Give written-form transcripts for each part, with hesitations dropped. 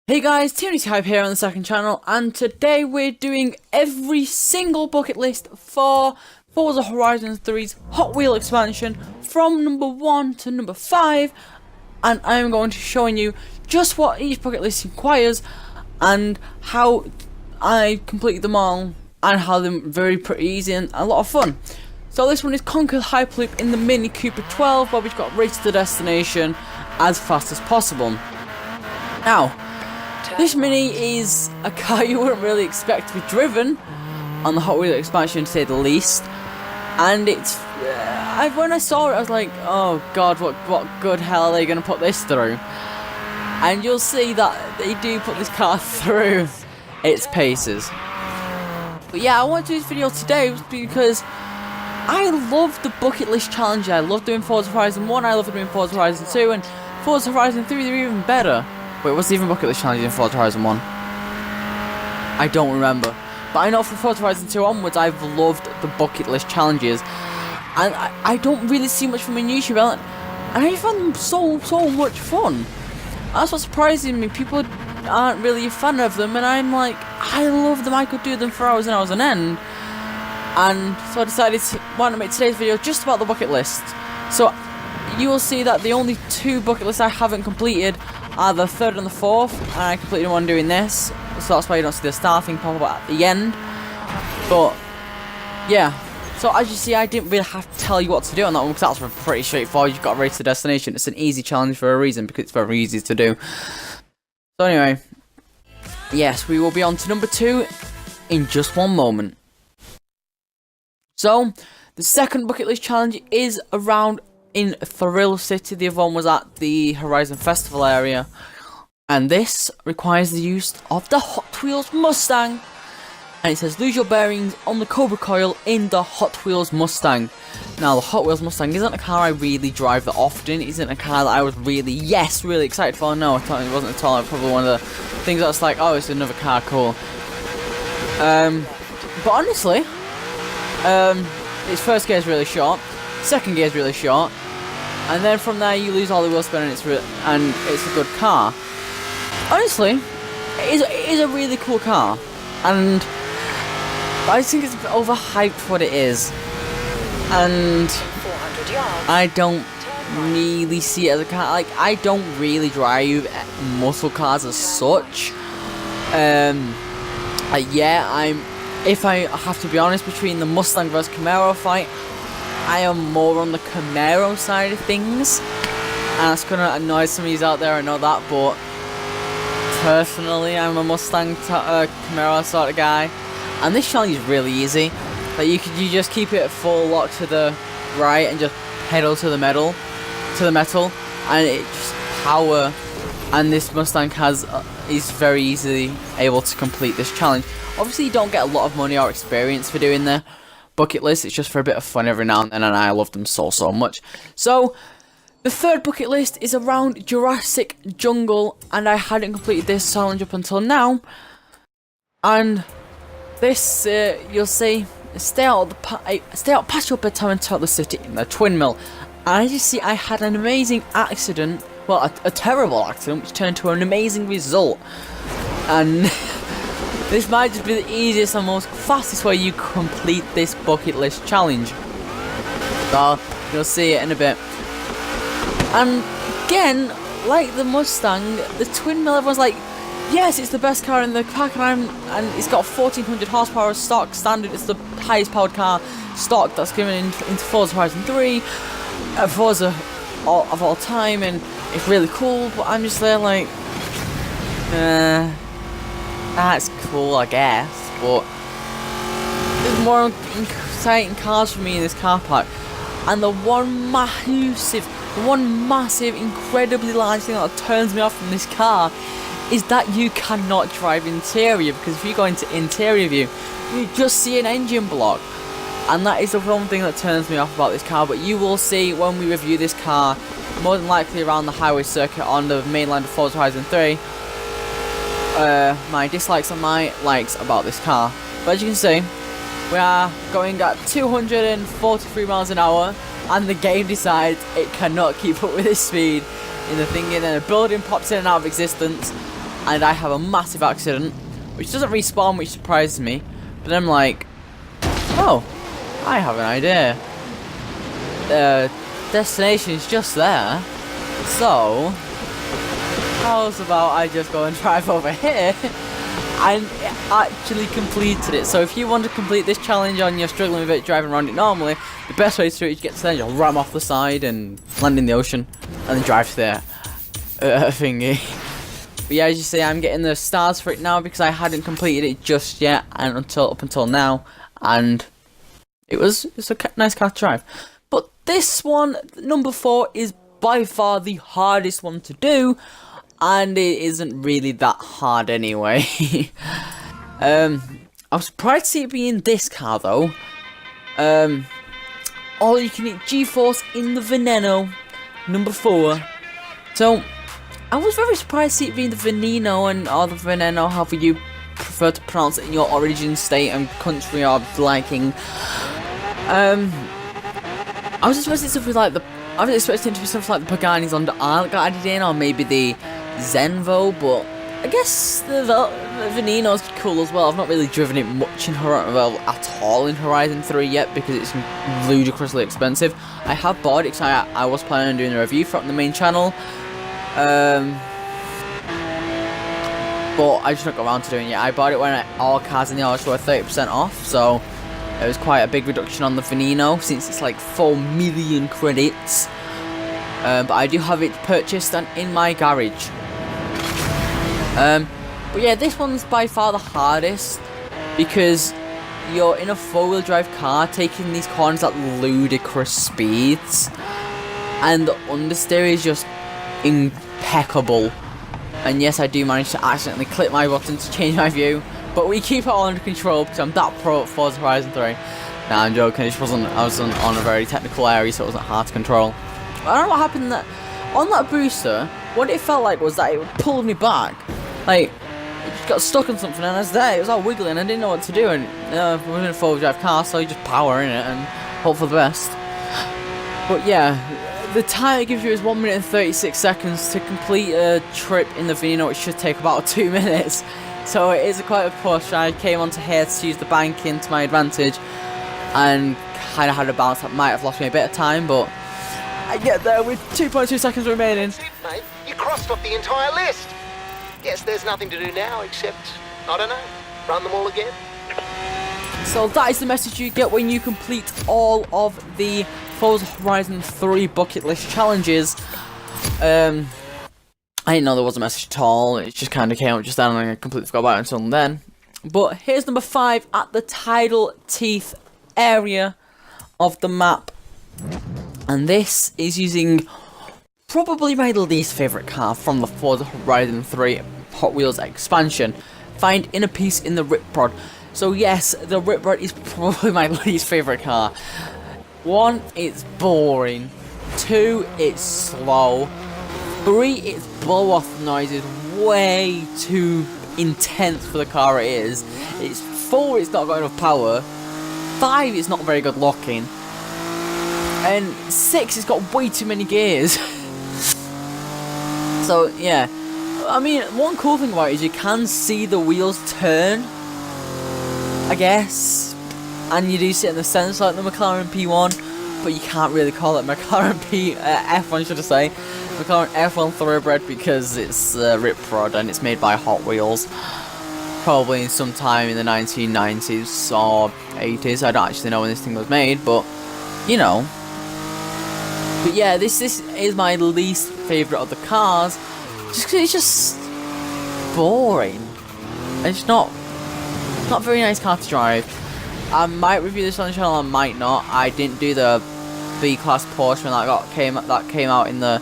Hey guys, Tony Hype here on the second channel, and today we're doing every single bucket list for Forza Horizon 3's Hot Wheel expansion from number 1 to number 5, and I'm going to showing you just what each bucket list requires and how I complete them all and how they're pretty easy and a lot of fun. So this one is Concord Hyperloop in the Mini Cooper 12, where we've got race to the destination as fast as possible. Now, this Mini is a car you wouldn't really expect to be driven on the Hot Wheel expansion, to say the least. And it's, when I saw it, I was like, oh god, what good hell are they going to put this through? And you'll see that they do put this car through its paces. But yeah, I want to do this video today because I love the bucket list challenge. I love doing Forza Horizon 1, I love doing Forza Horizon 2, and Forza Horizon 3, they're even better. Wait, what's the even bucket list challenge in Forza Horizon 1? I don't remember. But I know from Forza Horizon 2 onwards, I've loved the bucket list challenges. And I don't really see much from a YouTube element. And I found them so much fun. That's what's surprising me. People aren't really a fan of them. And I'm like, I love them. I could do them for hours and hours on end. And so I decided to make today's video just about the bucket list. So you will see that the only two bucket lists I haven't completed are the third and the fourth, and I completed one doing this, so that's why you don't see the star thing pop up at the end. But yeah, so as you see, I didn't really have to tell you what to do on that one, because that's pretty straightforward. You've got to race to the destination. It's an easy challenge for a reason, because it's very easy to do. So anyway, yes, we will be on to number 2 in just one moment. So the second bucket list challenge is around in Thrill City. The other one was at the Horizon Festival area, and this requires the use of the Hot Wheels Mustang, and it says lose your bearings on the Cobra Coil in the Hot Wheels Mustang. Now the Hot Wheels Mustang isn't a car I really drive that often. It isn't a car that I was really excited for. No, I thought it wasn't at all. Probably one of the things that's like, oh, it's another car, cool. But honestly, its first gear is really short, second gear is really short, and then from there you lose all the wheel spin, and it's a good car. Honestly, it is a really cool car, and I think it's a bit overhyped what it is, and I don't really see it as a car. Like, I don't really drive muscle cars as such. Yeah, if I have to be honest, between the Mustang vs Camaro fight, I am more on the Camaro side of things, and that's gonna annoy some of you out there, I know that, but personally I'm a Mustang Camaro sort of guy. And this challenge is really easy. Like, you just keep it full lock to the right and just pedal to the metal, and it just power. And this Mustang is very easily able to complete this challenge. Obviously, you don't get a lot of money or experience for doing the bucket list. It's just for a bit of fun every now and then, and I love them so much. So the third bucket list is around Jurassic Jungle, and I hadn't completed this challenge up until now. And this, you'll see, stay out past your bedtime and turn the city in the twin mill. And as you see, I had an amazing accident. Well, a terrible accident, which turned into an amazing result. And this might just be the easiest and most fastest way you complete this bucket list challenge. So you'll see it in a bit. And again, like the Mustang, the twin mill, everyone's like, yes, it's the best car in the pack, and it's got 1400 horsepower stock standard. It's the highest powered car stock that's given into Forza Horizon 3, Forza of all time, and it's really cool. But I'm just there like, that's cool, I guess, but there's more exciting cars for me in this car park. And the one massive, incredibly large thing that turns me off from this car is that you cannot drive interior, because if you go into interior view, you just see an engine block. And that is the one thing that turns me off about this car. But you will see when we review this car, more than likely around the highway circuit on the mainland of Forza Horizon 3, my dislikes and my likes about this car. But as you can see, we are going at 243 miles an hour, and the game decides it cannot keep up with this speed in the thing, and then a building pops in and out of existence, and I have a massive accident, which doesn't respawn, which surprises me. But I'm like, oh, I have an idea. The destination is just there, so how's about I just go and drive over here? And it actually completed it. So if you want to complete this challenge and you're struggling with it driving around it normally, the best way to do it is get to there, you'll ram off the side and land in the ocean, and then drive to there. Thingy. But yeah, as you see, I'm getting the stars for it now because I hadn't completed it just yet, and up until now, and it's a nice car to drive. But this one, number 4, is by far the hardest one to do. And it isn't really that hard anyway. I was surprised to see it be in this car though. All you can eat G-Force in the Veneno, number 4. So, I was very surprised to see it be in the Veneno or the Veneno, however you prefer to pronounce it in your origin state and country of liking. I was expecting something like I was expecting it to be something like the Pagani's on the Isle got added in, or maybe the Zenvo, but I guess the Veneno's cool as well. I've not really driven it much at all in Horizon 3 yet because it's ludicrously expensive. I have bought it because I was planning on doing a review from the main channel, but I just not got around to doing it yet. I bought it when all cars in the Osh were 30% off, so it was quite a big reduction on the Veneno since it's like 4 million credits. But I do have it purchased and in my garage. But yeah, this one's by far the hardest because you're in a 4-wheel drive car taking these corners at ludicrous speeds, and the understeer is just impeccable. And yes, I do manage to accidentally click my button to change my view, but we keep it all under control because I'm that pro at Forza Horizon 3. Nah, I'm joking. It just I wasn't on a very technical area, so it wasn't hard to control. I don't know what happened on that booster. What it felt like was that it pulled me back. Like, it just got stuck on something and I was there. It was all wiggling. I didn't know what to do. And we're in a 4-wheel drive car, so you just power in it and hope for the best. But yeah, the time it gives you is 1 minute and 36 seconds to complete a trip in the Vino. It should take about 2 minutes. So it is quite a push. I came onto here to use the banking to my advantage and kind of had a bounce that might have lost me a bit of time, but I get there with 2.2 seconds remaining. Mate, you crossed off the entire list. Guess there's nothing to do now except, I don't know, run them all again. So that is the message you get when you complete all of the Forza Horizon 3 bucket list challenges. I didn't know there was a message at all. It just kind of came up just then and I completely forgot about it until then. But here's number 5 at the tidal teeth area of the map. And this is using probably my least favourite car from the Forza Horizon 3 Hot Wheels expansion. Find inner peace in the Rip Prod. So yes, the Rip Prod is probably my least favourite car. 1, it's boring. 2, it's slow. 3, its blow-off noise is way too intense for the car it is. 4, it's not got enough power. 5, it's not very good looking. And 6, it's got way too many gears. So yeah, I mean, one cool thing about it is you can see the wheels turn, I guess, and you do see it in the sense like the McLaren P1, but you can't really call it McLaren F1, should I say, McLaren F1 Thoroughbred, because it's Rip Prod and it's made by Hot Wheels, probably in some time in the 1990s or 80s. I don't actually know when this thing was made, but you know. But yeah, this is my least favourite of the cars, just because it's just boring. It's not a very nice car to drive. I might review this on the channel, I might not. I didn't do the B-Class Porsche when that came out in the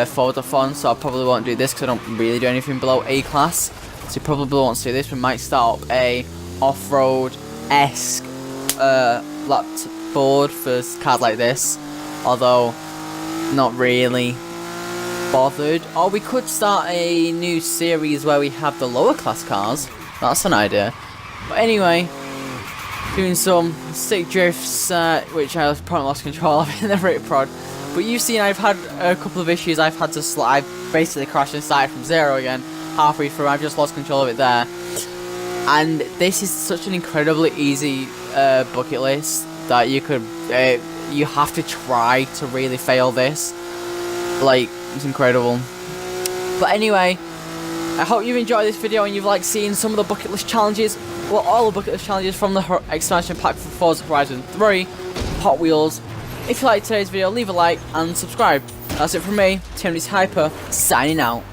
Forza Fun, so I probably won't do this because I don't really do anything below A-Class. So you probably won't see this. We might start up a off-road-esque lap board for cars like this. Although, not really bothered. Or we could start a new series where we have the lower class cars. That's an idea. But anyway, doing some sick drifts, which I was probably lost control of in the Rip Prod. But you've seen I've had a couple of issues. I've basically crashed and started from zero again. halfway through. I've just lost control of it there. And this is such an incredibly easy bucket list that you could, you have to try to really fail this. Like, it's incredible. But anyway, I hope you've enjoyed this video and you've liked seeing some of the bucket list challenges. Well, all the bucket list challenges from the expansion pack for Forza Horizon 3 Hot Wheels. If you liked today's video, leave a like and subscribe. That's it from me, Timothy's Hyper, signing out.